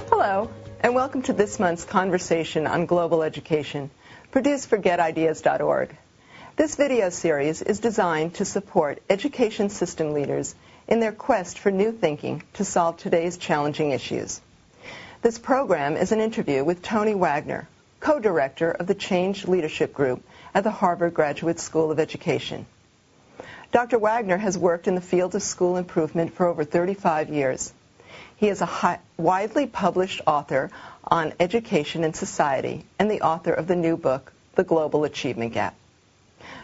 Hello, and welcome to this month's conversation on global education, produced for GETideas.org. This video series is designed to support education system leaders in their quest for new thinking to solve today's challenging issues. This program is an interview with Tony Wagner, co-director of the Change Leadership Group at the Harvard Graduate School of Education. Dr. Wagner has worked in the field of school improvement for over 35 years. He is a widely published author on education and society and the author of the new book, The Global Achievement Gap.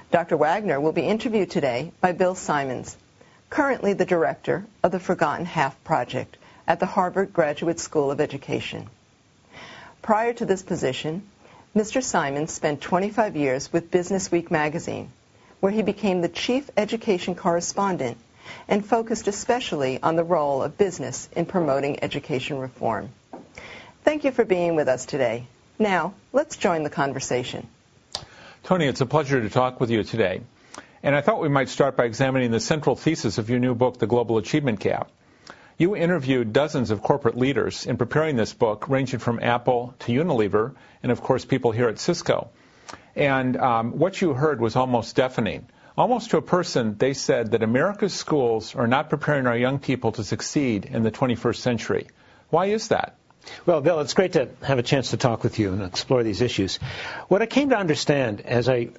Dr. Wagner will be interviewed today by Bill Symonds, currently the director of the Forgotten Half Project at the Harvard Graduate School of Education. Prior to this position, Mr. Symonds spent 25 years with Business Week magazine, where he became the chief education correspondent and focused especially on the role of business in promoting education reform. Thank you for being with us today. Now, let's join the conversation. Tony, it's a pleasure to talk with you today. And I thought we might start by examining the central thesis of your new book, The Global Achievement Gap. You interviewed dozens of corporate leaders in preparing this book, ranging from Apple to Unilever, and of course people here at Cisco. And what you heard was almost deafening. Almost to a person, they said that America's schools are not preparing our young people to succeed in the 21st century. Why is that? Well, Bill, it's great to have a chance to talk with you and explore these issues. What I came to understand as I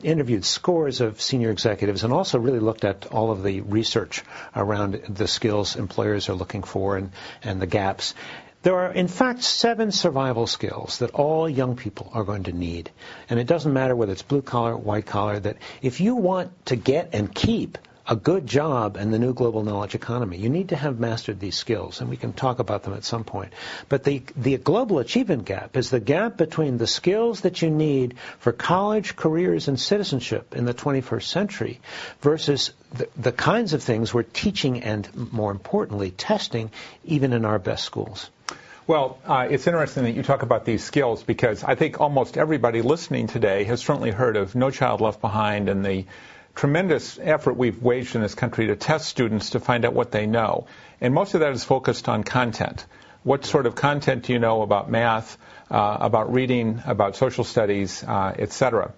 interviewed scores of senior executives and also really looked at all of the research around the skills employers are looking for and the gaps. There are, in fact, 7 survival skills that all young people are going to need. And it doesn't matter whether it's blue collar, white collar, that if you want to get and keep a good job in the new global knowledge economy, you need to have mastered these skills, and we can talk about them at some point. But the global achievement gap is the gap between the skills that you need for college, careers, and citizenship in the 21st century versus the kinds of things we're teaching and, more importantly, testing even in our best schools. Well, it's interesting that you talk about these skills because I think almost everybody listening today has certainly heard of No Child Left Behind and the tremendous effort we've waged in this country to test students to find out what they know. And most of that is focused on content. What sort of content do you know about math, about reading, about social studies, etc.?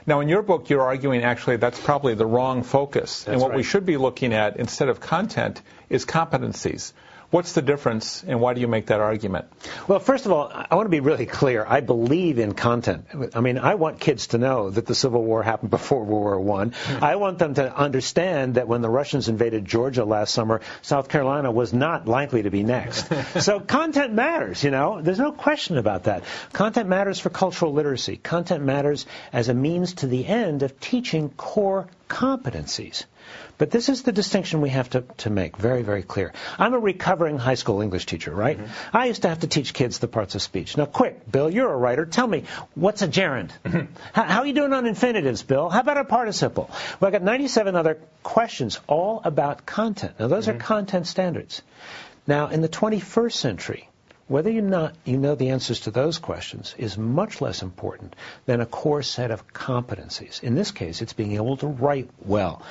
Now, in your book, you're arguing actually that's probably the wrong focus. That's and what right. we should be looking at instead of content is competencies. What's the difference, and why do you make that argument? Well, first of all, I want to be really clear. I believe in content. I mean, I want kids to know that the Civil War happened before World War I. I want them to understand that when the Russians invaded Georgia last summer, South Carolina was not likely to be next. So content matters, you know. There's no question about that. Content matters for cultural literacy. Content matters as a means to the end of teaching core competencies. But this is the distinction we have to make very, very clear. I'm a recovering high school English teacher, right? Mm-hmm. I used to have to teach kids the parts of speech. Now, quick, Bill, you're a writer. Tell me, what's a gerund? How are you doing on infinitives, Bill? How about a participle? Well, I got 97 other questions all about content. Now, those are content standards. Now, in the 21st century, whether or not you know the answers to those questions is much less important than a core set of competencies. In this case, it's being able to write well.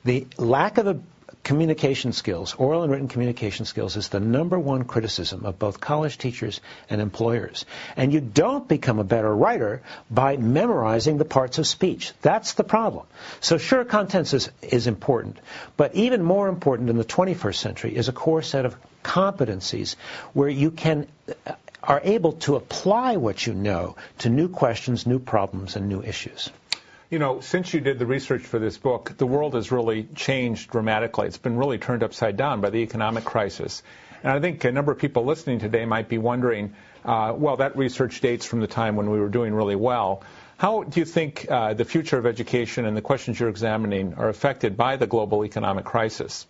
The lack of communication skills, oral and written communication skills, is the number one criticism of both college teachers and employers. And you don't become a better writer by memorizing the parts of speech. That's the problem. So sure, content is important, but even more important in the 21st century is a core set of competencies where you are able to apply what you know to new questions, new problems, and new issues. You know, since you did the research for this book, the world has really changed dramatically. It's been really turned upside down by the economic crisis. And I think a number of people listening today might be wondering, well, that research dates from the time when we were doing really well. How do you think the future of education and the questions you're examining are affected by the global economic crisis?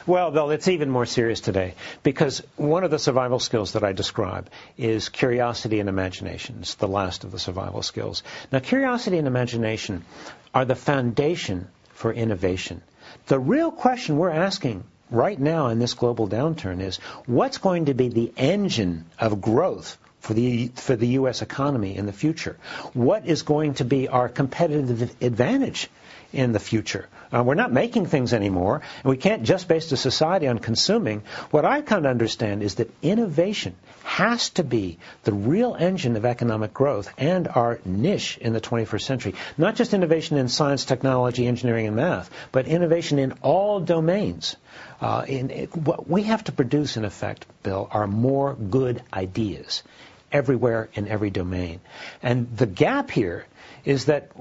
Well, Bill, it's even more serious today because one of the survival skills that I describe is curiosity and imagination. It's the last of the survival skills. Now, curiosity and imagination are the foundation for innovation. The real question we're asking right now in this global downturn is what's going to be the engine of growth for the U.S. economy in the future? What is going to be our competitive advantage in the future? We're not making things anymore, and we can't just base the society on consuming. What I come to understand is that innovation has to be the real engine of economic growth and our niche in the 21st century. Not just innovation in science, technology, engineering, and math, but innovation in all domains. What we have to produce, in effect, Bill, are more good ideas everywhere in every domain. And the gap here is that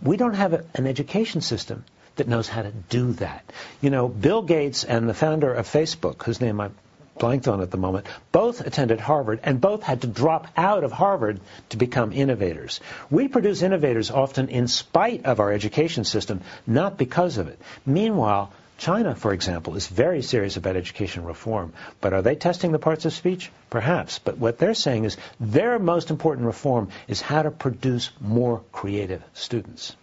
we don't have an education system that knows how to do that. You know, Bill Gates and the founder of Facebook, whose name I blanked on at the moment, both attended Harvard and both had to drop out of Harvard to become innovators. We produce innovators often in spite of our education system, not because of it. Meanwhile, China, for example, is very serious about education reform. But are they testing the parts of speech? Perhaps. But what they're saying is their most important reform is how to produce more creative students.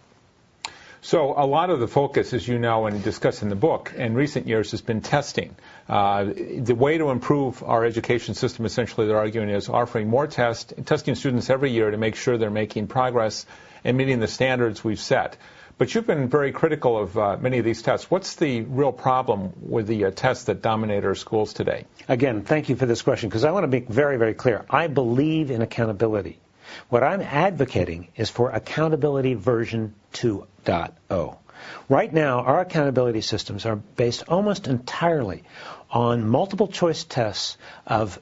So a lot of the focus, as you know and discuss in the book, in recent years has been testing. The way to improve our education system, essentially, they're arguing, is offering more testing students every year to make sure they're making progress and meeting the standards we've set. But you've been very critical of many of these tests. What's the real problem with the tests that dominate our schools today? Again, thank you for this question, because I want to be very, very clear. I believe in accountability. What I'm advocating is for accountability version 2.0. Right now, our accountability systems are based almost entirely on multiple choice tests of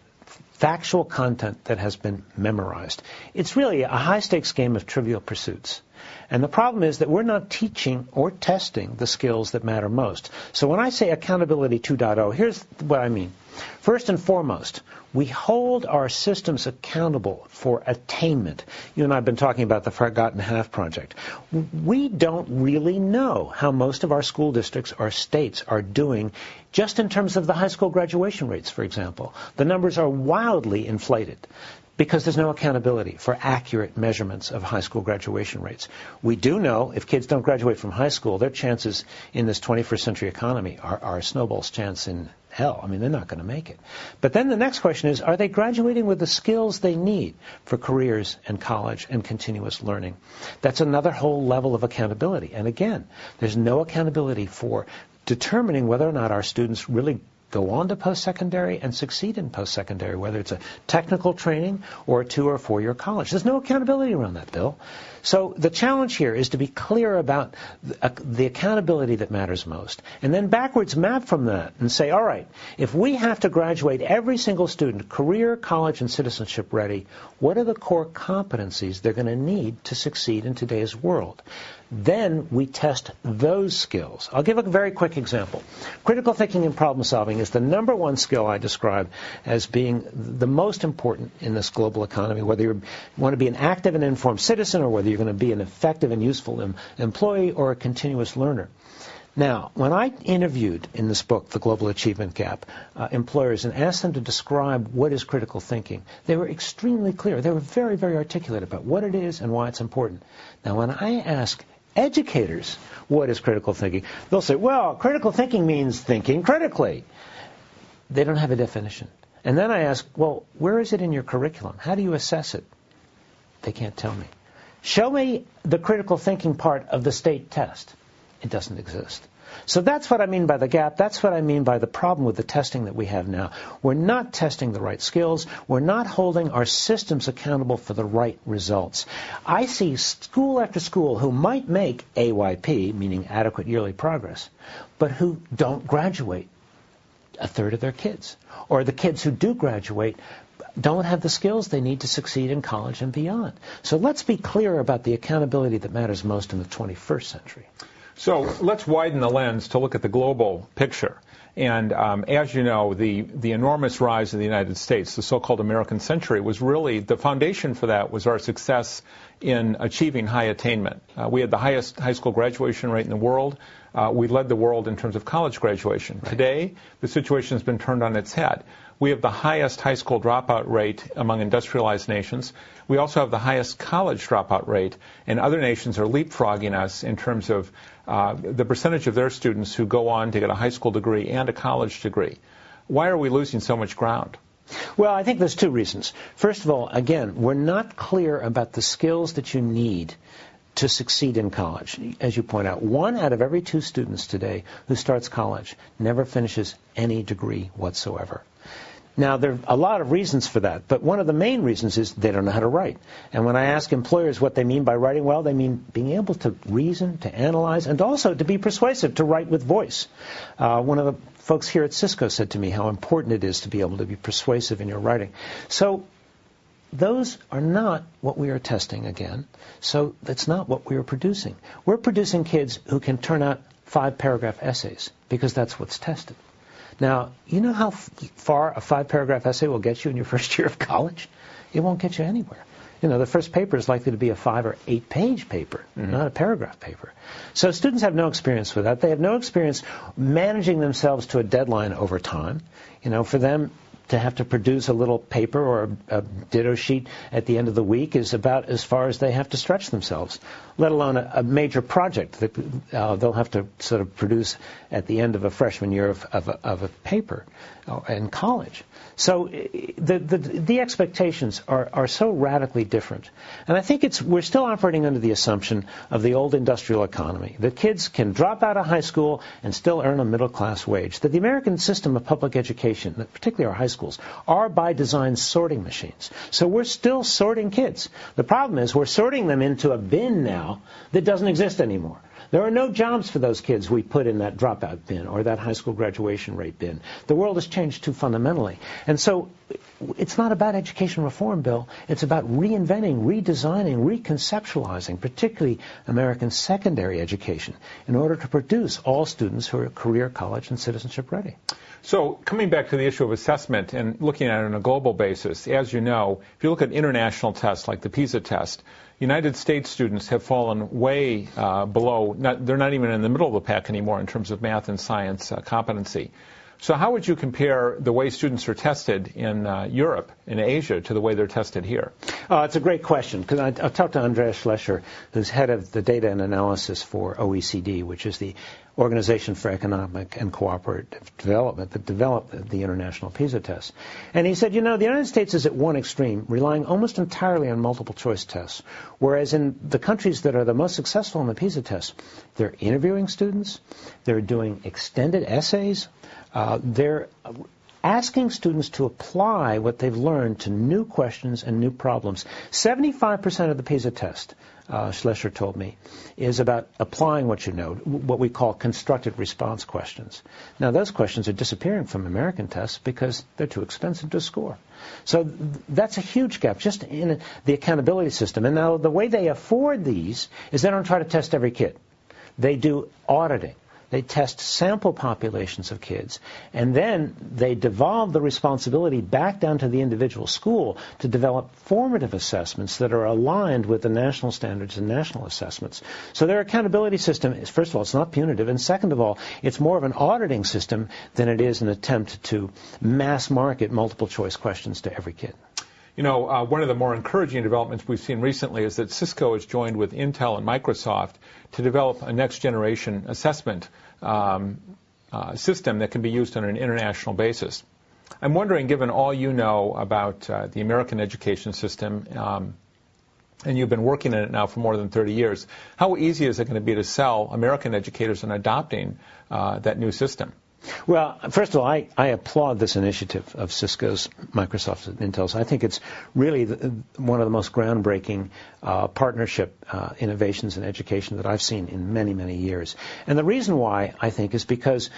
factual content that has been memorized. It's really a high-stakes game of trivial pursuits. And the problem is that we're not teaching or testing the skills that matter most. So when I say accountability 2.0, here's what I mean. First and foremost, we hold our systems accountable for attainment. You and I have been talking about the Forgotten Half project. We don't really know how most of our school districts or states are doing just in terms of the high school graduation rates, for example. The numbers are wildly inflated because there's no accountability for accurate measurements of high school graduation rates. We do know if kids don't graduate from high school, their chances in this 21st century economy are a snowball's chance in hell. I mean, they're not going to make it. But then the next question is, are they graduating with the skills they need for careers and college and continuous learning? That's another whole level of accountability. And again, there's no accountability for determining whether or not our students really go on to post-secondary and succeed in post-secondary, whether it's a technical training or a 2 or 4 year college. There's no accountability around that, Bill. So the challenge here is to be clear about the accountability that matters most, and then backwards map from that and say, all right, if we have to graduate every single student career, college, and citizenship ready, what are the core competencies they're going to need to succeed in today's world? Then we test those skills. I'll give a very quick example. Critical thinking and problem solving is the number one skill I describe as being the most important in this global economy, whether you want to be an active and informed citizen or whether you're going to be an effective and useful employee or a continuous learner. Now, when I interviewed in this book, The Global Achievement Gap, employers and asked them to describe what is critical thinking, they were extremely clear. They were very, very articulate about what it is and why it's important. Now, when I ask educators what is critical thinking, they'll say, well, critical thinking means thinking critically. They don't have a definition. And then I ask, well, where is it in your curriculum? How do you assess it? They can't tell me. Show me the critical thinking part of the state test. It doesn't exist. So that's what I mean by the gap. That's what I mean by the problem with the testing that we have now. We're not testing the right skills. We're not holding our systems accountable for the right results. I see school after school who might make AYP, meaning adequate yearly progress, but who don't graduate a third of their kids. Or the kids who do graduate don't have the skills they need to succeed in college and beyond. So let's be clear about the accountability that matters most in the 21st century. So let's widen the lens to look at the global picture. And as you know, the enormous rise in the United States, the so-called American century, was really, the foundation for that was our success in achieving high attainment. We had the highest high school graduation rate in the world. We led the world in terms of college graduation. Right. Today, the situation has been turned on its head. We have the highest high school dropout rate among industrialized nations. We also have the highest college dropout rate, and other nations are leapfrogging us in terms of the percentage of their students who go on to get a high school degree and a college degree. Why are we losing so much ground? Well, I think there's two reasons. First of all, again, we're not clear about the skills that you need to succeed in college. As you point out, 1 out of every 2 students today who starts college never finishes any degree whatsoever. Now, there are a lot of reasons for that, but one of the main reasons is they don't know how to write. And when I ask employers what they mean by writing well, they mean being able to reason, to analyze, and also to be persuasive, to write with voice. One of the folks here at Cisco said to me how important it is to be able to be persuasive in your writing. So those are not what we are testing again. So that's not what we are producing. We're producing kids who can turn out 5-paragraph essays because that's what's tested. Now, you know how far a 5-paragraph essay will get you in your first year of college? It won't get you anywhere. You know, the first paper is likely to be a 5 or 8-page paper, not a paragraph paper. So students have no experience with that. They have no experience managing themselves to a deadline over time. You know, for them to have to produce a little paper or a ditto sheet at the end of the week is about as far as they have to stretch themselves, let alone a major project that they'll have to sort of produce at the end of a freshman year of a paper in college. So the expectations are so radically different. And I think we're still operating under the assumption of the old industrial economy, that kids can drop out of high school and still earn a middle-class wage, that the American system of public education, particularly our high schools, are by design sorting machines. So we're still sorting kids. The problem is we're sorting them into a bin now that doesn't exist anymore. There are no jobs for those kids we put in that dropout bin or that high school graduation rate bin. The world has changed too fundamentally. And so it's not about education reform, Bill. It's about reinventing, redesigning, reconceptualizing, particularly American secondary education, in order to produce all students who are career, college, and citizenship ready. So coming back to the issue of assessment and looking at it on a global basis, as you know, if you look at international tests like the PISA test, United States students have fallen way below. They're not even in the middle of the pack anymore in terms of math and science competency. So how would you compare the way students are tested in Europe, in Asia, to the way they're tested here? It's a great question, because I talked to Andreas Schlescher, who's head of the data and analysis for OECD, which is the Organization for Economic and Cooperative Development that developed the international PISA test. And he said, you know, the United States is at one extreme, relying almost entirely on multiple choice tests, whereas in the countries that are the most successful in the PISA test, they're interviewing students, they're doing extended essays, they're asking students to apply what they've learned to new questions and new problems. 75% of the PISA test, Schlescher told me, is about applying what you know, what we call constructed response questions. Now, those questions are disappearing from American tests because they're too expensive to score. So that's a huge gap just in the accountability system. And now the way they afford these is they don't try to test every kid. They do auditing. They test sample populations of kids, and then they devolve the responsibility back down to the individual school to develop formative assessments that are aligned with the national standards and national assessments. So their accountability system is, first of all, it's not punitive, and second of all, it's more of an auditing system than it is an attempt to mass market multiple choice questions to every kid. You know, one of the more encouraging developments we've seen recently is that Cisco has joined with Intel and Microsoft to develop a next-generation assessment system that can be used on an international basis. I'm wondering, given all you know about the American education system, and you've been working in it now for more than 30 years, how easy is it going to be to sell American educators in adopting that new system? Well, first of all, I applaud this initiative of Cisco's, Microsoft's, and Intel's. I think it's really one of the most groundbreaking partnership innovations in education that I've seen in many, many years. And the reason why, I think, is because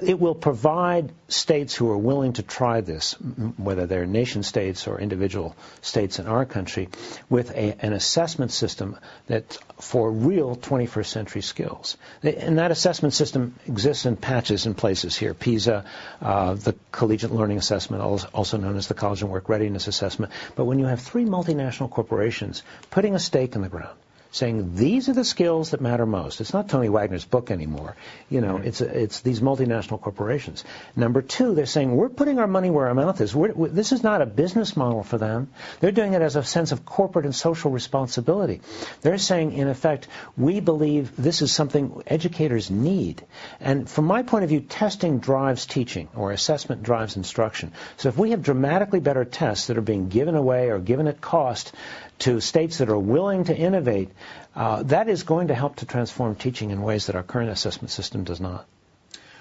it will provide states who are willing to try this, whether they're nation states or individual states in our country, with an assessment system that's for real 21st century skills. And that assessment system exists in patches in places here. PISA, the Collegiate Learning Assessment, also known as the College and Work Readiness Assessment. But when you have 3 multinational corporations putting a stake in the ground, saying these are the skills that matter most. It's not Tony Wagner's book anymore. It's these multinational corporations. Number two, they're saying we're putting our money where our mouth is. This is not a business model for them. They're doing it as a sense of corporate and social responsibility. They're saying, in effect, we believe this is something educators need. And from my point of view, testing drives teaching, or assessment drives instruction. So if we have dramatically better tests that are being given away or given at cost to states that are willing to innovate, that is going to help to transform teaching in ways that our current assessment system does not.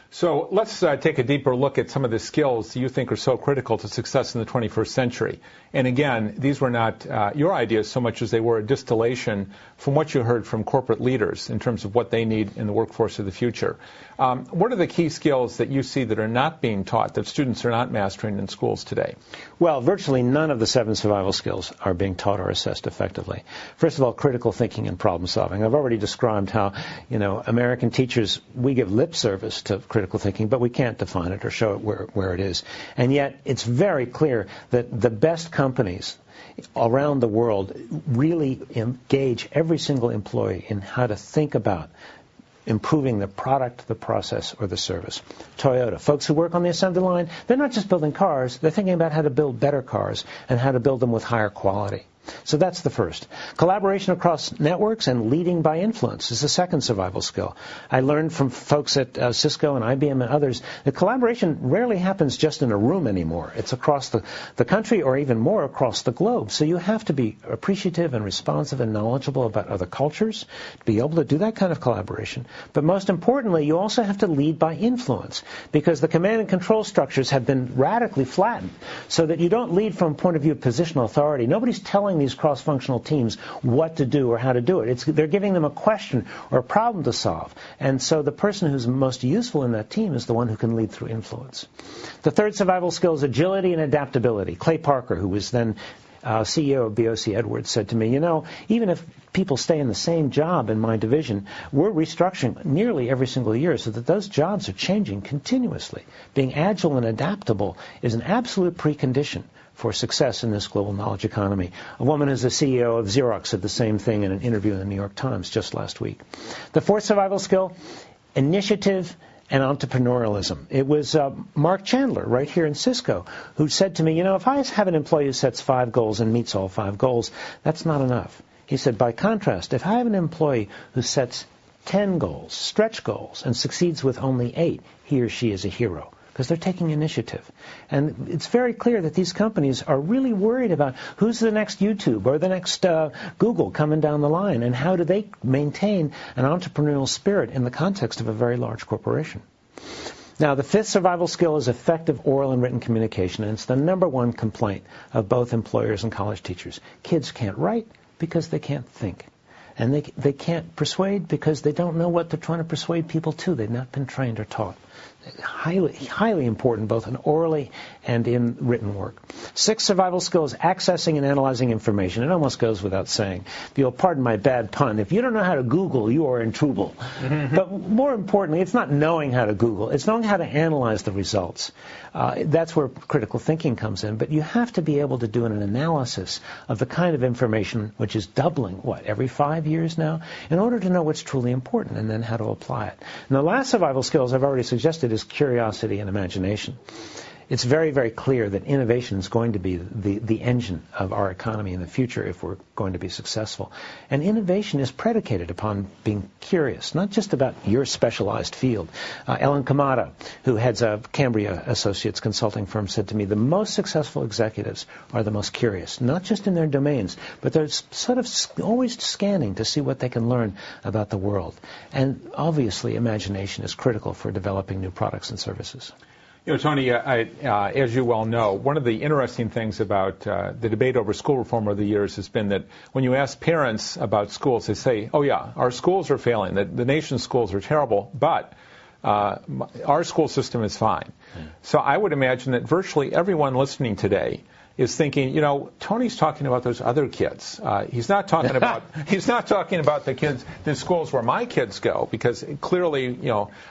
So let's take a deeper look at some of the skills you think are so critical to success in the 21st century. And again, these were not your ideas so much as they were a distillation from what you heard from corporate leaders in terms of what they need in the workforce of the future. What are the key skills that you see that are not being taught, that students are not mastering in schools today? Well, virtually none of the 7 survival skills are being taught or assessed effectively. First of all, critical thinking and problem solving. I've already described how, American teachers, we give lip service to critical thinking, but we can't define it or show it where it is. And yet, it's very clear that the best companies around the world really engage every single employee in how to think about improving the product, the process, or the service. Toyota, folks who work on the assembly line, they're not just building cars, they're thinking about how to build better cars and how to build them with higher quality. So that's the first. Collaboration across networks and leading by influence is the second survival skill. I learned from folks at Cisco and IBM and others that collaboration rarely happens just in a room anymore. It's across the country or even more across the globe. So you have to be appreciative and responsive and knowledgeable about other cultures to be able to do that kind of collaboration. But most importantly, you also have to lead by influence, because the command and control structures have been radically flattened so that you don't lead from a point of view of positional authority. Nobody's telling these cross-functional teams what to do or how to do it. They're giving them a question or a problem to solve. And so the person who's most useful in that team is the one who can lead through influence. The third survival skill is agility and adaptability. Clay Parker, who was then CEO of BOC Edwards, said to me, even if people stay in the same job in my division, we're restructuring nearly every single year so that those jobs are changing continuously. Being agile and adaptable is an absolute precondition for success in this global knowledge economy. A woman who's the CEO of Xerox said the same thing in an interview in the New York Times just last week. The fourth survival skill, initiative and entrepreneurialism. It was Mark Chandler right here in Cisco who said to me, if I have an employee who sets 5 goals and meets all 5 goals, that's not enough. He said, by contrast, if I have an employee who sets 10 goals, stretch goals, and succeeds with only 8, he or she is a hero, because they're taking initiative. And it's very clear that these companies are really worried about who's the next YouTube or the next Google coming down the line, and how do they maintain an entrepreneurial spirit in the context of a very large corporation. Now, the fifth survival skill is effective oral and written communication, and it's the number one complaint of both employers and college teachers. Kids can't write because they can't think. And they can't persuade because they don't know what they're trying to persuade people to. They've not been trained or taught. Highly, highly important both in orally and in written work. Sixth survival skill is accessing and analyzing information. It almost goes without saying. If you'll pardon my bad pun, if you don't know how to Google, you are in trouble. But more importantly, it's not knowing how to Google. It's knowing how to analyze the results. That's where critical thinking comes in. But you have to be able to do an analysis of the kind of information which is doubling, every 5 years now, in order to know what's truly important and then how to apply it. And the last survival skills I've already suggested is curiosity and imagination. It's very, very clear that innovation is going to be the engine of our economy in the future if we're going to be successful. And innovation is predicated upon being curious, not just about your specialized field. Ellen Kamada, who heads a Cambria Associates consulting firm, said to me, the most successful executives are the most curious, not just in their domains, but they're sort of always scanning to see what they can learn about the world. And obviously, imagination is critical for developing new products and services. Tony, as you well know, one of the interesting things about the debate over school reform over the years has been that when you ask parents about schools, they say, oh yeah, our schools are failing, the nation's schools are terrible, but our school system is fine. So I would imagine that virtually everyone listening today is thinking, Tony's talking about those other kids. He's not talking about the schools where my kids go, because clearly,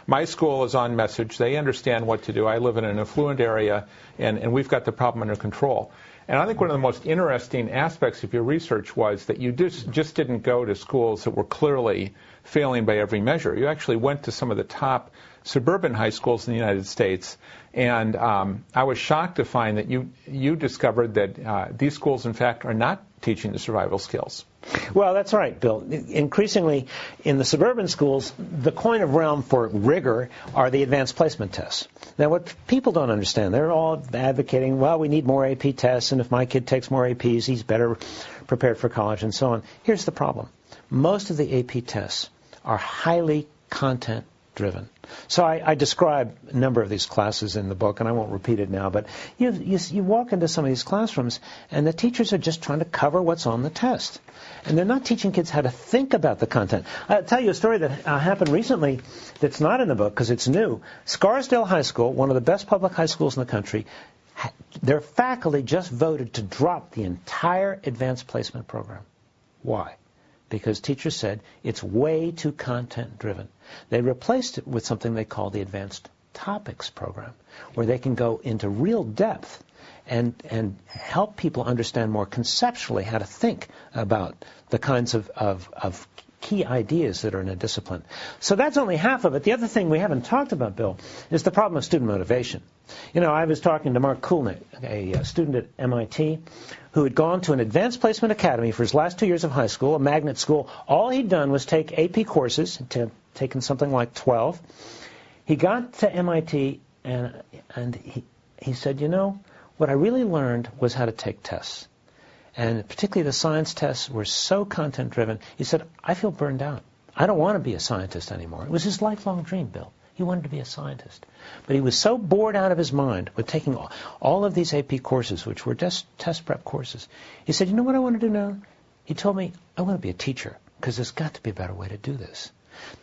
my school is on message. They understand what to do. I live in an affluent area, and we've got the problem under control. And I think one of the most interesting aspects of your research was that you just didn't go to schools that were clearly failing by every measure. You actually went to some of the top suburban high schools in the United States, and I was shocked to find that you discovered that these schools, in fact, are not teaching the survival skills. Well, that's right, Bill. Increasingly, in the suburban schools, the coin of realm for rigor are the advanced placement tests. Now, what people don't understand, they're all advocating, well, we need more AP tests, and if my kid takes more APs, he's better prepared for college, and so on. Here's the problem. Most of the AP tests are highly content-driven. So I describe a number of these classes in the book, and I won't repeat it now, but you walk into some of these classrooms, and the teachers are just trying to cover what's on the test. And they're not teaching kids how to think about the content. I'll tell you a story that happened recently that's not in the book because it's new. Scarsdale High School, one of the best public high schools in the country, their faculty just voted to drop the entire advanced placement program. Why? Because teachers said it's way too content-driven. They replaced it with something they call the Advanced Topics program, where they can go into real depth and help people understand more conceptually how to think about the kinds of key ideas that are in a discipline. So that's only half of it. The other thing we haven't talked about, Bill, is the problem of student motivation. You know, I was talking to Mark Kulnick, a student at MIT, who had gone to an advanced placement academy for his last 2 years of high school, a magnet school. All he'd done was take AP courses, taken something like 12. He got to MIT, and he said, you know, what I really learned was how to take tests. And particularly the science tests were so content-driven. He said, I feel burned out. I don't want to be a scientist anymore. It was his lifelong dream, Bill. He wanted to be a scientist. But he was so bored out of his mind with taking all of these AP courses, which were just test prep courses. He said, you know what I want to do now? He told me, I want to be a teacher, because there's got to be a better way to do this.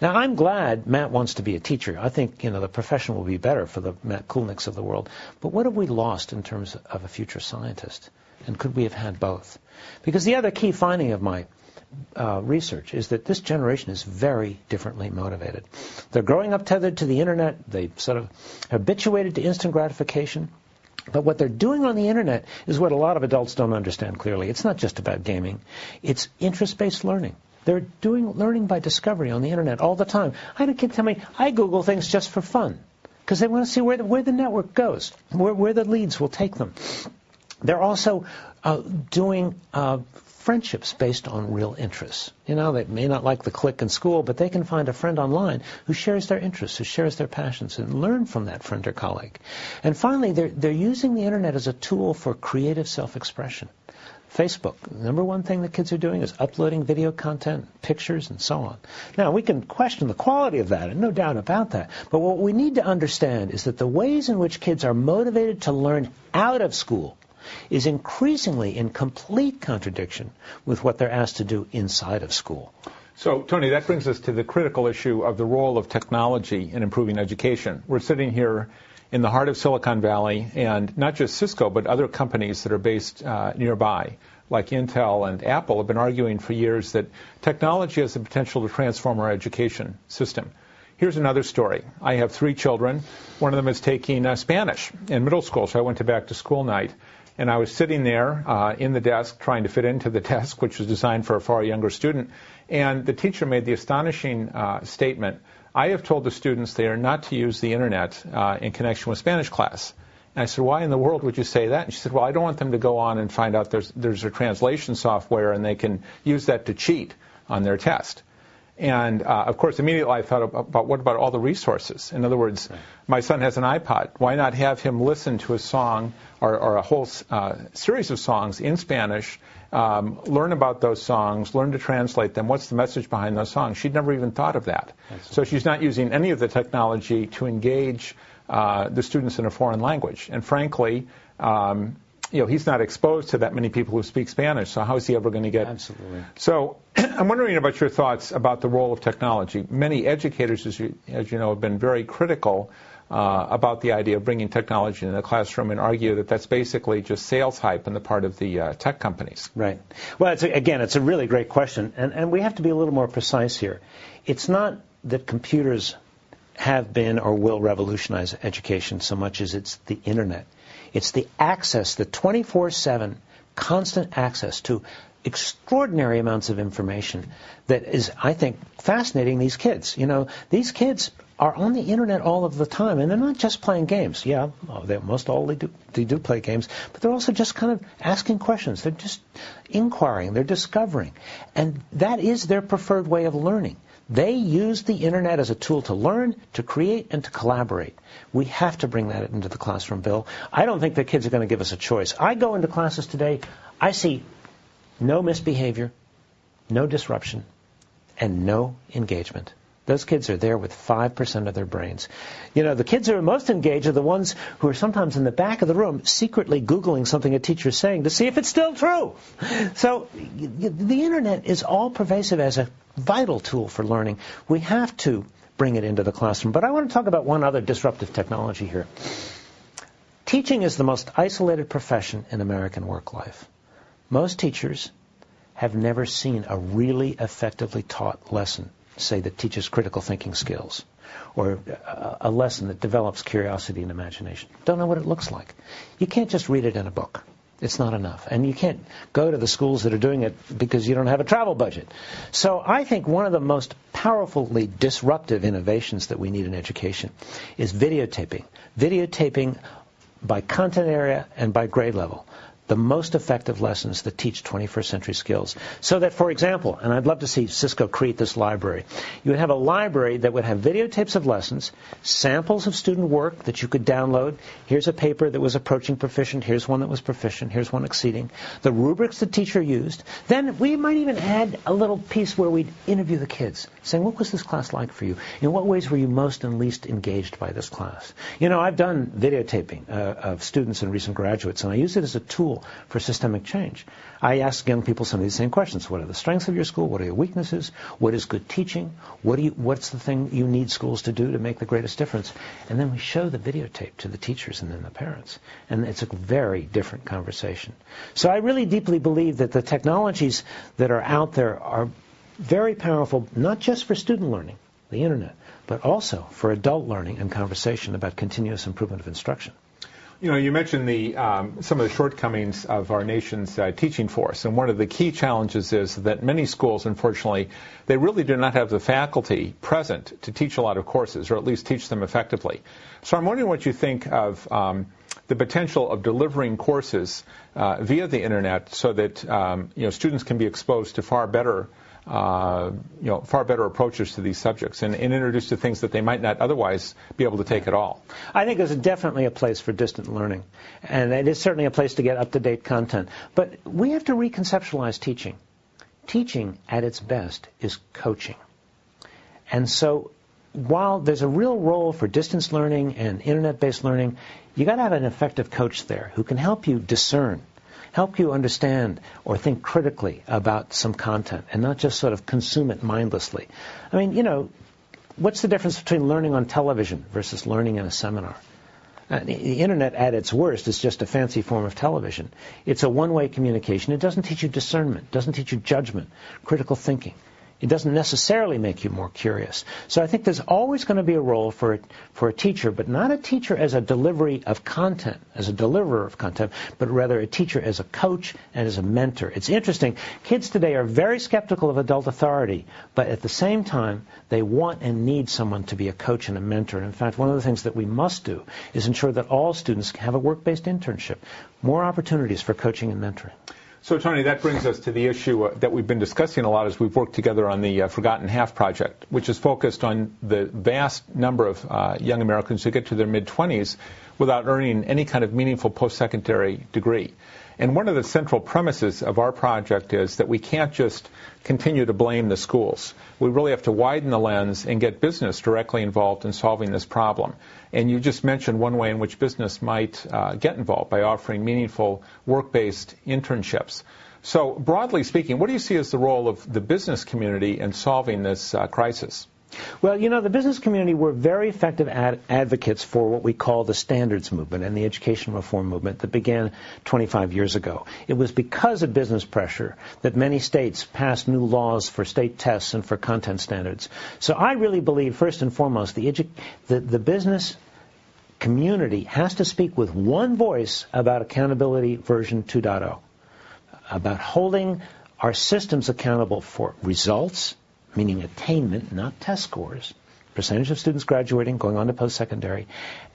Now, I'm glad Matt wants to be a teacher. I think, you know, the profession will be better for the Matt Kulnicks of the world. But what have we lost in terms of a future scientist? And could we have had both? Because the other key finding of my research is that this generation is very differently motivated. They're growing up tethered to the Internet. They sort of habituated to instant gratification. But what they're doing on the Internet is what a lot of adults don't understand clearly. It's not just about gaming. It's interest-based learning. They're learning by discovery on the Internet all the time. I had a kid tell me, I Google things just for fun, because they want to see where the network goes, where the leads will take them. They're also doing friendships based on real interests. You know, they may not like the clique in school, but they can find a friend online who shares their interests, who shares their passions, and learn from that friend or colleague. And finally, they're using the Internet as a tool for creative self-expression. Facebook, the number one thing that kids are doing is uploading video content, pictures, and so on. Now, we can question the quality of that, and no doubt about that. But what we need to understand is that the ways in which kids are motivated to learn out of school is increasingly in complete contradiction with what they're asked to do inside of school. So, Tony, that brings us to the critical issue of the role of technology in improving education. We're sitting here in the heart of Silicon Valley, and not just Cisco, but other companies that are based nearby, like Intel and Apple, have been arguing for years that technology has the potential to transform our education system. Here's another story. I have 3 children. One of them is taking Spanish in middle school, so I went to back-to-school night. And I was sitting there in the desk trying to fit into the desk, which was designed for a far younger student. And the teacher made the astonishing statement, I have told the students they are not to use the Internet in connection with Spanish class. And I said, why in the world would you say that? And she said, well, I don't want them to go on and find out there's a translation software and they can use that to cheat on their test. And, of course, immediately I thought about what about all the resources? In other words, my son has an iPod. Why not have him listen to a song or a whole series of songs in Spanish, learn about those songs, learn to translate them? What's the message behind those songs? She'd never even thought of that. So she's not using any of the technology to engage the students in a foreign language. And frankly, he's not exposed to that many people who speak Spanish, so how is he ever going to get... Absolutely. So I'm wondering about your thoughts about the role of technology. Many educators, as you know, have been very critical about the idea of bringing technology into the classroom and argue that that's basically just sales hype on the part of the tech companies. Right. Well, it's a really great question, and we have to be a little more precise here. It's not that computers have been or will revolutionize education so much as it's the Internet. It's the access, the 24/7 constant access to extraordinary amounts of information that is, I think, fascinating these kids. You know, these kids are on the internet all of the time, and they're not just playing games. Yeah, they do play games, but they're also just kind of asking questions. They're just inquiring. They're discovering. And that is their preferred way of learning. They use the internet as a tool to learn, to create, and to collaborate. We have to bring that into the classroom, Bill. I don't think the kids are going to give us a choice. I go into classes today, I see no misbehavior, no disruption, and no engagement. Those kids are there with 5% of their brains. You know, the kids who are most engaged are the ones who are sometimes in the back of the room secretly Googling something a teacher's saying to see if it's still true. So the internet is all pervasive as a vital tool for learning. We have to bring it into the classroom. But I want to talk about one other disruptive technology here. Teaching is the most isolated profession in American work life. Most teachers have never seen a really effectively taught lesson, say, that teaches critical thinking skills, or a lesson that develops curiosity and imagination. Don't know what it looks like. You can't just read it in a book. It's not enough. And you can't go to the schools that are doing it because you don't have a travel budget. So I think one of the most powerfully disruptive innovations that we need in education is videotaping. Videotaping by content area and by grade level. The most effective lessons that teach 21st century skills. So that, for example, and I'd love to see Cisco create this library, you would have a library that would have videotapes of lessons, samples of student work that you could download. Here's a paper that was approaching proficient. Here's one that was proficient. Here's one exceeding. The rubrics the teacher used. Then we might even add a little piece where we'd interview the kids, saying, what was this class like for you? In what ways were you most and least engaged by this class? You know, I've done videotaping of students and recent graduates, and I use it as a tool for systemic change. I ask young people some of these same questions. What are the strengths of your school? What are your weaknesses? What is good teaching? What's the thing you need schools to do to make the greatest difference? And then we show the videotape to the teachers and then the parents. And it's a very different conversation. So I really deeply believe that the technologies that are out there are very powerful, not just for student learning, the internet, but also for adult learning and conversation about continuous improvement of instruction. You know, you mentioned some of the shortcomings of our nation's teaching force, and one of the key challenges is that many schools, unfortunately, they really do not have the faculty present to teach a lot of courses, or at least teach them effectively. So I'm wondering what you think of the potential of delivering courses via the internet so that students can be exposed to far better approaches to these subjects and introduced to things that they might not otherwise be able to take at all. I think there's definitely a place for distant learning, and it is certainly a place to get up-to-date content. But we have to reconceptualize teaching. Teaching, at its best, is coaching. And so while there's a real role for distance learning and internet-based learning, you got to have an effective coach there who can help you discern, help you understand or think critically about some content and not just sort of consume it mindlessly. I mean, you know, what's the difference between learning on television versus learning in a seminar? The internet at its worst is just a fancy form of television. It's a one-way communication. It doesn't teach you discernment, doesn't teach you judgment, critical thinking. It doesn't necessarily make you more curious. So I think there's always going to be a role for a teacher, but not a teacher as a delivery of content, as a deliverer of content, but rather a teacher as a coach and as a mentor. It's interesting. Kids today are very skeptical of adult authority, but at the same time, they want and need someone to be a coach and a mentor. And in fact, one of the things that we must do is ensure that all students have a work-based internship, more opportunities for coaching and mentoring. So, Tony, that brings us to the issue that we've been discussing a lot as we've worked together on the Forgotten Half project, which is focused on the vast number of young Americans who get to their mid-20s without earning any kind of meaningful post-secondary degree. And one of the central premises of our project is that we can't just continue to blame the schools. We really have to widen the lens and get business directly involved in solving this problem. And you just mentioned one way in which business might get involved by offering meaningful work-based internships. So broadly speaking, what do you see as the role of the business community in solving this crisis? Well, you know, the business community were very effective advocates for what we call the standards movement and the education reform movement that began 25 years ago. It was because of business pressure that many states passed new laws for state tests and for content standards. So I really believe, first and foremost, the business community has to speak with one voice about accountability version 2.0, about holding our systems accountable for results, meaning attainment, not test scores, percentage of students graduating, going on to post-secondary,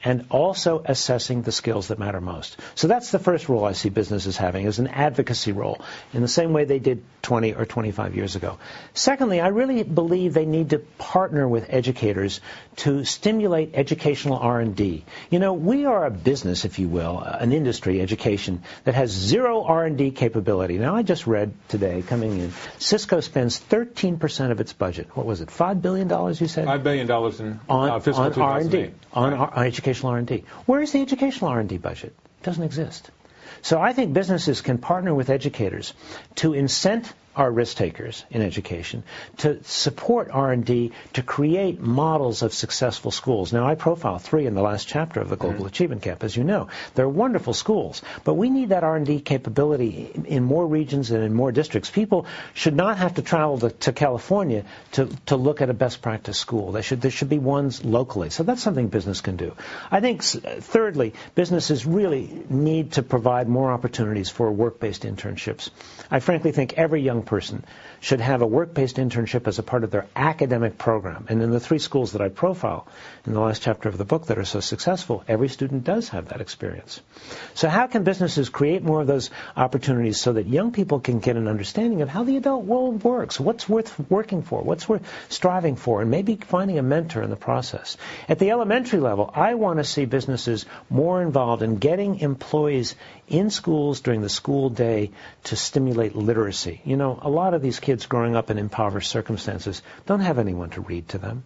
and also assessing the skills that matter most. So that's the first role I see businesses having, is an advocacy role, in the same way they did 20 or 25 years ago. Secondly, I really believe they need to partner with educators to stimulate educational R&D. You know, we are a business, if you will, an industry, education, that has zero R&D capability. Now, I just read today, coming in, Cisco spends 13% of its budget. What was it, $5 billion, you said? $5 billion in fiscal 2008. On educational R&D. Where is the educational R&D budget? It doesn't exist. So I think businesses can partner with educators to incent our risk takers in education, to support R&D, to create models of successful schools. Now, I profile 3 in the last chapter of the Global Achievement Gap, as you know. They're wonderful schools, but we need that R&D capability in more regions and in more districts. People should not have to travel to California to look at a best practice school. There should be ones locally. So that's something business can do. I think, thirdly, businesses really need to provide more opportunities for work-based internships. I frankly think every young person should have a work-based internship as a part of their academic program. And in the 3 schools that I profile in the last chapter of the book that are so successful, every student does have that experience. So how can businesses create more of those opportunities so that young people can get an understanding of how the adult world works, what's worth working for, what's worth striving for, and maybe finding a mentor in the process? At the elementary level, I want to see businesses more involved in getting employees in schools during the school day to stimulate literacy. You know, a lot of these kids growing up in impoverished circumstances don't have anyone to read to them,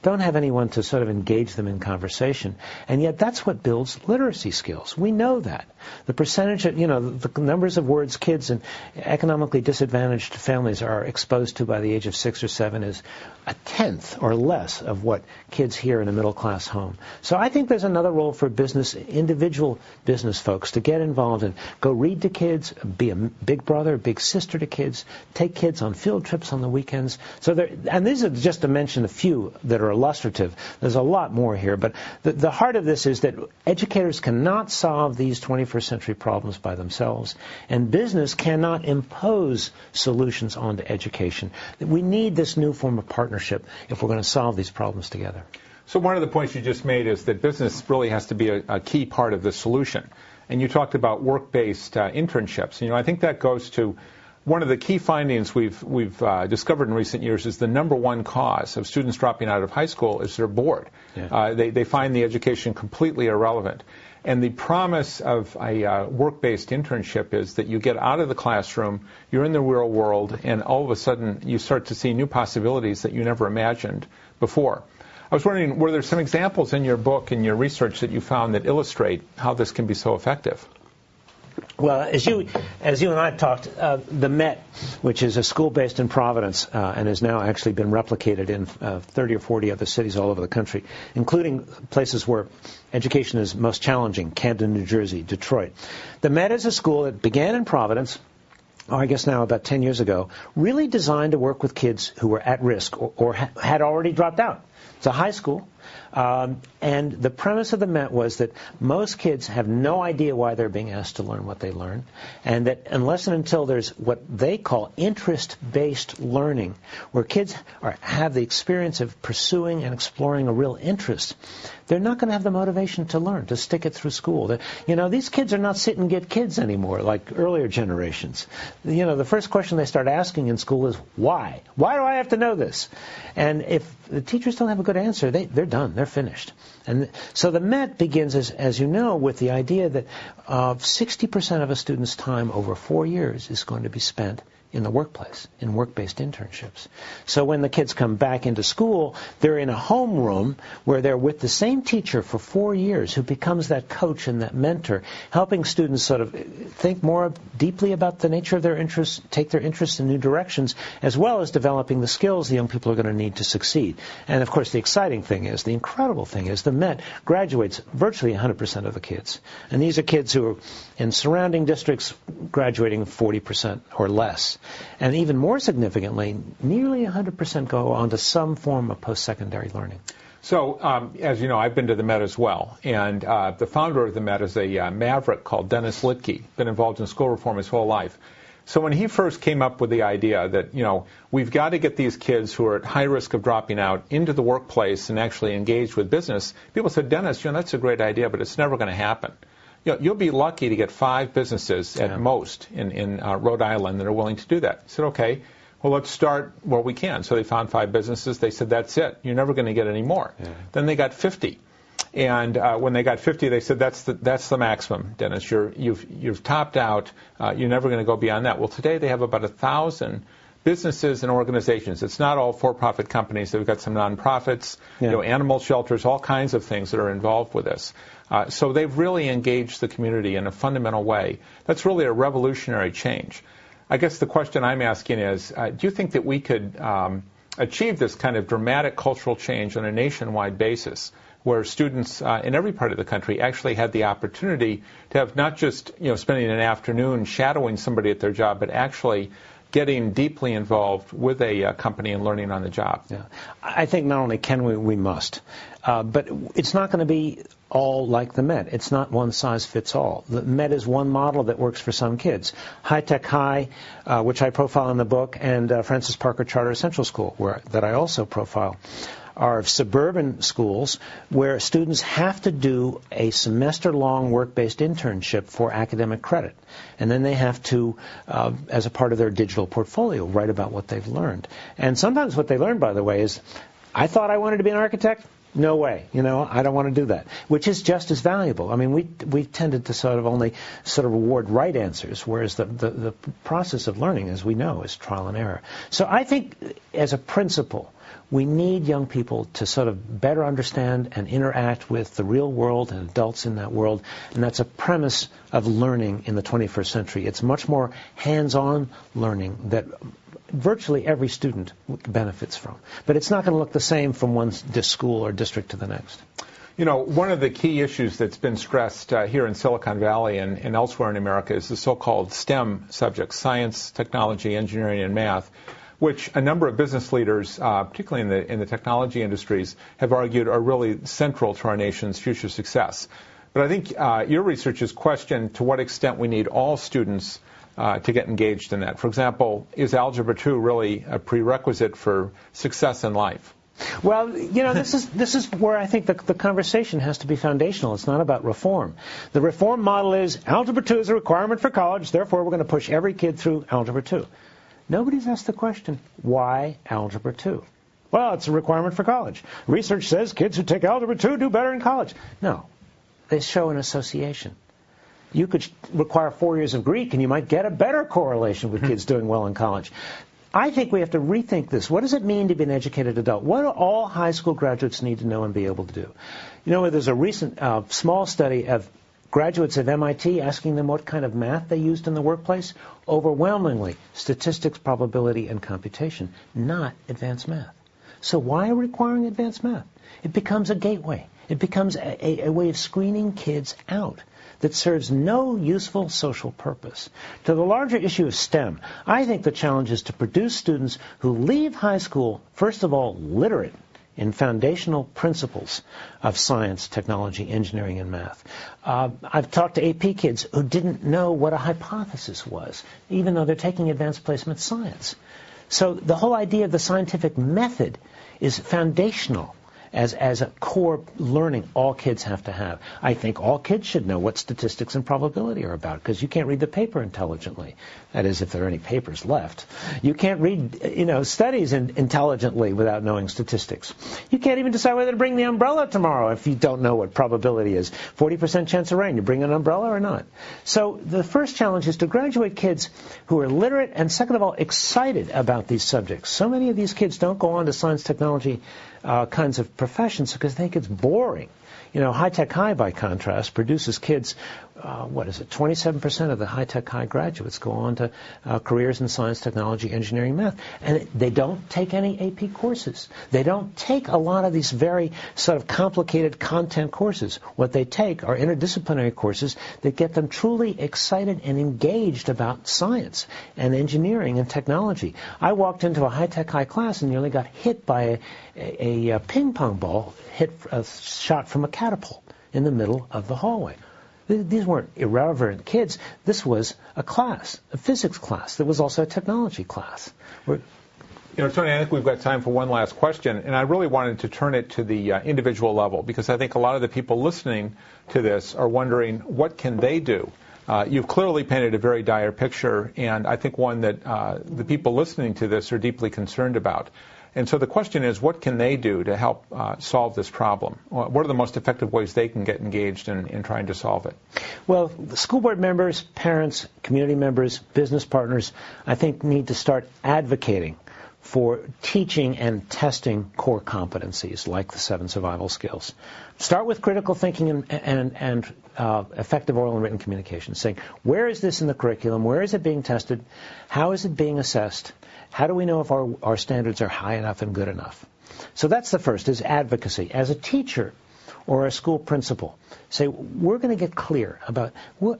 don't have anyone to sort of engage them in conversation, and yet that's what builds literacy skills. We know that. The percentage of, the numbers of words kids in economically disadvantaged families are exposed to by the age of 6 or 7 is 1/10 or less of what kids hear in a middle-class home. So I think there's another role for business, individual business folks, to get involved and go read to kids, be a big brother, big sister to kids, take kids on field trips on the weekends. And these are just to mention a few that are illustrative. There's a lot more here, but the heart of this is that educators cannot solve these 21st century problems by themselves, and business cannot impose solutions onto education. We need this new form of partnership if we're going to solve these problems together. So one of the points you just made is that business really has to be a key part of the solution. And you talked about work-based internships. I think that goes to one of the key findings we've discovered in recent years is the number one cause of students dropping out of high school is they're bored. Yeah. They find the education completely irrelevant. And the promise of a work-based internship is that you get out of the classroom, you're in the real world, and all of a sudden you start to see new possibilities that you never imagined before. I was wondering, were there some examples in your book and your research that you found that illustrate how this can be so effective? Well, as you and I talked, the Met, which is a school based in Providence and has now actually been replicated in 30 or 40 other cities all over the country, including places where education is most challenging, Camden, New Jersey, Detroit. The Met is a school that began in Providence, I guess now about 10 years ago, really designed to work with kids who were at risk or had already dropped out. It's a high school. And the premise of the Met was that most kids have no idea why they're being asked to learn what they learn, and that unless and until there's what they call interest-based learning, where kids have the experience of pursuing and exploring a real interest, they're not going to have the motivation to learn, to stick it through school. These kids are not sit and get kids anymore like earlier generations. The first question they start asking in school is, why? Why do I have to know this? And if the teachers don't have a good answer, they're done. They're finished. And so the Met begins, as you know, with the idea that 60% of a student's time over 4 years is going to be spent in the workplace, in work-based internships. So when the kids come back into school, they're in a homeroom where they're with the same teacher for 4 years who becomes that coach and that mentor, helping students sort of think more deeply about the nature of their interests, take their interests in new directions, as well as developing the skills the young people are going to need to succeed. And of course, the incredible thing is, the Met graduates virtually 100% of the kids. And these are kids who are in surrounding districts graduating 40% or less. And even more significantly, nearly 100% go on to some form of post-secondary learning. So, as you know, I've been to the Met as well, and the founder of the Met is a maverick called Dennis Littke, been involved in school reform his whole life. So when he first came up with the idea that, we've got to get these kids who are at high risk of dropping out into the workplace and actually engage with business, people said, Dennis, that's a great idea, but it's never going to happen. You'll be lucky to get 5 businesses at most in Rhode Island that are willing to do that. I said, okay. Well, let's start where we can. So they found 5 businesses. They said, that's it. You're never going to get any more. Yeah. Then they got 50. And when they got 50, they said, that's the maximum, Dennis. You've topped out. You're never going to go beyond that. Well, today they have about 1,000 businesses and organizations. It's not all for-profit companies. They've got some nonprofits, animal shelters, all kinds of things that are involved with this. So they've really engaged the community in a fundamental way. That's really a revolutionary change. I guess the question I'm asking is, do you think that we could achieve this kind of dramatic cultural change on a nationwide basis where students in every part of the country actually had the opportunity to have not just, spending an afternoon shadowing somebody at their job, but actually getting deeply involved with a company and learning on the job? Yeah. I think not only can we must. But it's not going to be all like the Met. It's not one size fits all. The Met is one model that works for some kids. High Tech High, which I profile in the book, and Francis Parker Charter Essential School, that I also profile, are suburban schools where students have to do a semester-long work-based internship for academic credit. And then they have to, as a part of their digital portfolio, write about what they've learned. And sometimes what they learn, by the way, is, I thought I wanted to be an architect. No way. I don't want to do that, which is just as valuable. I mean, we tended to only reward right answers, whereas the process of learning, as we know, is trial and error. So I think, as a principle, we need young people to better understand and interact with the real world and adults in that world, and that's a premise of learning in the 21st century. It's much more hands-on learning that virtually every student benefits from. But it's not going to look the same from one school or district to the next. One of the key issues that's been stressed here in Silicon Valley and elsewhere in America is the so-called STEM subjects, science, technology, engineering, and math, which a number of business leaders, particularly in the technology industries, have argued are really central to our nation's future success. But I think your research has questioned to what extent we need all students to get engaged in that. For example, is Algebra 2 really a prerequisite for success in life? Well, this is where I think the conversation has to be foundational. It's not about reform. The reform model is Algebra 2 is a requirement for college, therefore we're going to push every kid through Algebra 2. Nobody's asked the question, why Algebra 2? Well, it's a requirement for college. Research says kids who take Algebra 2 do better in college. No, they show an association. You could require 4 years of Greek, and you might get a better correlation with kids doing well in college. I think we have to rethink this. What does it mean to be an educated adult? What do all high school graduates need to know and be able to do? There's a recent small study of graduates of MIT asking them what kind of math they used in the workplace. Overwhelmingly, statistics, probability, and computation, not advanced math. So why are we requiring advanced math? It becomes a gateway. It becomes a way of screening kids out that serves no useful social purpose. To the larger issue of STEM, I think the challenge is to produce students who leave high school, first of all, literate in foundational principles of science, technology, engineering, and math. I've talked to AP kids who didn't know what a hypothesis was, even though they're taking advanced placement science. So the whole idea of the scientific method is foundational as a core learning all kids have to have. I think all kids should know what statistics and probability are about, because you can't read the paper intelligently. That is, if there are any papers left. You can't read, studies intelligently without knowing statistics. You can't even decide whether to bring the umbrella tomorrow if you don't know what probability is. 40% chance of rain. You bring an umbrella or not? So the first challenge is to graduate kids who are literate and, second of all, excited about these subjects. So many of these kids don't go on to science, technology, kinds of professions because they think it's boring. High Tech High, by contrast, produces kids, 27% of the High Tech High graduates go on to careers in science, technology, engineering, math. And they don't take any AP courses. They don't take a lot of these very complicated content courses. What they take are interdisciplinary courses that get them truly excited and engaged about science and engineering and technology. I walked into a High Tech High class and nearly got hit by a a ping pong ball hit a shot from a catapult in the middle of the hallway. These weren't irreverent kids. This was a class, a physics class. That was also a technology class. Tony, I think we've got time for one last question, and I really wanted to turn it to the individual level, because I think a lot of the people listening to this are wondering, what can they do? You've clearly painted a very dire picture, and I think one that the people listening to this are deeply concerned about. And so the question is, what can they do to help solve this problem? What are the most effective ways they can get engaged in trying to solve it? Well, the school board members, parents, community members, business partners, I think need to start advocating for teaching and testing core competencies like the 7 survival skills. Start with critical thinking and effective oral and written communication, saying, where is this in the curriculum? Where is it being tested? How is it being assessed? How do we know if our standards are high enough and good enough? So that's the first, is advocacy. As a teacher or a school principal, say, we're going to get clear about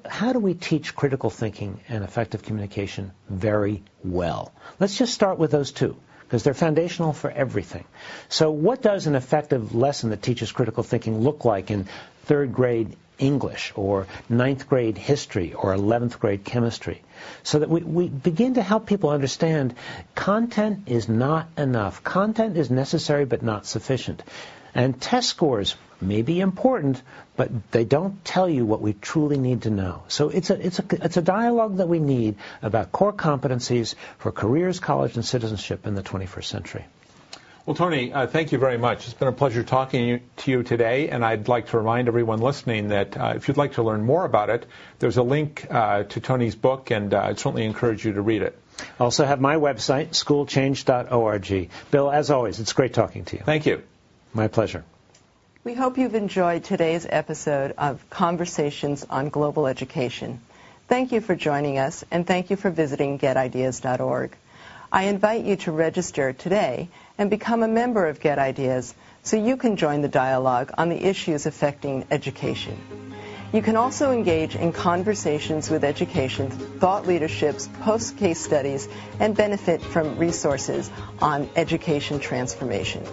how do we teach critical thinking and effective communication very well. Let's just start with those two, because they're foundational for everything. So what does an effective lesson that teaches critical thinking look like in 3rd grade English or 9th grade history or 11th grade chemistry? So that we begin to help people understand content is not enough. Content is necessary but not sufficient. And test scores may be important, but they don't tell you what we truly need to know. So it's a dialogue that we need about core competencies for careers, college, and citizenship in the 21st century. Well, Tony, thank you very much. It's been a pleasure talking to you today, and I'd like to remind everyone listening that if you'd like to learn more about it, there's a link to Tony's book, and I'd certainly encourage you to read it. I also have my website, schoolchange.org. Bill, as always, it's great talking to you. Thank you. My pleasure. We hope you've enjoyed today's episode of Conversations on Global Education. Thank you for joining us, and thank you for visiting GetIdeas.org. I invite you to register today and become a member of GetIdeas so you can join the dialogue on the issues affecting education. You can also engage in conversations with education, thought leaderships, post-case studies, and benefit from resources on education transformation.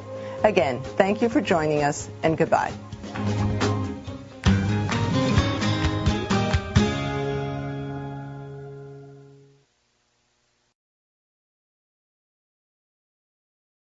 Again, thank you for joining us, and goodbye.